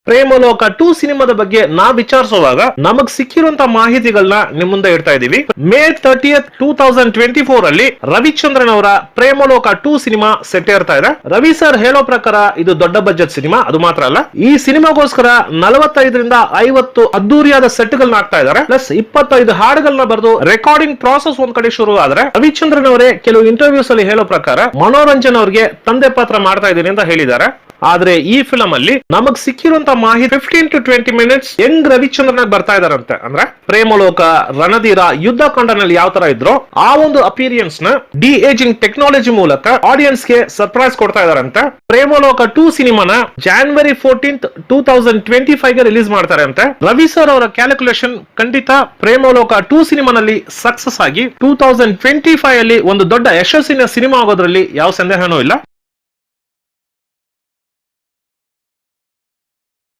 ಪ್ರೇಮಲೋಕ 2 ಸಿನಿಮಾದ ಬಗ್ಗೆ ನಾವ್ ವಿಚಾರಿಸುವಾಗ ನಮಗ್ ಸಿಕ್ಕಿರುವಂತ ಮಾಹಿತಿಗಳನ್ನ ನಿಮ್ ಮುಂದೆ ಇಡ್ತಾ ಇದೀವಿ. ಮೇ 30th 2024 ಅಲ್ಲಿ ರವಿಚಂದ್ರನ್ ಅವರ ಪ್ರೇಮಲೋಕ 2 ಸಿನಿಮಾ ಸೆಟ್ ಏರ್ತಾ ಇದೆ. ರವಿ ಸರ್ ಹೇಳೋ ಪ್ರಕಾರ ಇದು ದೊಡ್ಡ ಬಜೆಟ್ ಸಿನಿಮಾ. ಅದು ಮಾತ್ರ ಅಲ್ಲ, ಈ ಸಿನಿಮಾಗೋಸ್ಕರ 45ರಿಂದ 50 ಅದ್ದೂರಿಯಾದ ಸೆಟ್ ಗಳನ್ನ ಹಾಕ್ತಾ ಇದ್ದಾರೆ. ಪ್ಲಸ್ 25 ಹಾಡುಗಳನ್ನ ಬರೆದು ರೆಕಾರ್ಡಿಂಗ್ ಪ್ರಾಸೆಸ್ ಒಂದ್ ಕಡೆ ಶುರು ಆದ್ರೆ, ರವಿಚಂದ್ರನ್ ಅವರೇ ಕೆಲವು ಇಂಟರ್ವ್ಯೂಸ್ ಅಲ್ಲಿ ಹೇಳೋ ಪ್ರಕಾರ ಮನೋರಂಜನ್ ಅವರಿಗೆ ತಂದೆ ಪಾತ್ರ ಮಾಡ್ತಾ ಇದ್ದೀನಿ ಅಂತ ಹೇಳಿದ್ದಾರೆ. ಆದ್ರೆ ಈ ಫಿಲಂ ಅಲ್ಲಿ ನಮಗ್ ಸಿಕ್ಕಿರುವಂತ ಮಾಹಿತಿ 15 to 20 ಮಿನಿಟ್ಸ್ ಯಂಗ್ ರವಿಚಂದ್ರನ್ ಬರ್ತಾ ಇದಾರಂತೆ. ಅಂದ್ರೆ ಪ್ರೇಮಲೋಕ, ರಣಧೀರ, ಯುದ್ಧ ಕಾಂಡನಲ್ಲಿ ಯಾವ ತರ ಇದ್ರು ಆ ಒಂದು ಅಪಿರಿಯನ್ಸ್ ನ ಡಿ ಏಜಿಂಗ್ ಟೆಕ್ನಾಲಜಿ ಮೂಲಕ ಆಡಿಯನ್ಸ್ ಗೆ ಸರ್ಪ್ರೈಸ್ ಕೊಡ್ತಾ ಇದಾರಂತೆ. ಪ್ರೇಮಲೋಕ 2 ಸಿನಿಮಾನ January 14th 2025 ಗೆ ರಿಲೀಸ್ ಮಾಡ್ತಾರೆ ಅಂತೆ. ರವಿ ಸರ್ ಅವರ ಕ್ಯಾಲ್ಕುಲೇಷನ್ ಖಂಡಿತ ಪ್ರೇಮಲೋಕ 2 ಸಿನಿಮಾನಲ್ಲಿ ಸಕ್ಸಸ್ ಆಗಿ 2025 ಅಲ್ಲಿ ಒಂದು ದೊಡ್ಡ ಯಶಸ್ಸಿನ ಸಿನಿಮಾ ಆಗೋದ್ರಲ್ಲಿ ಯಾವ ಸಂದೇಹನೂ ಇಲ್ಲ.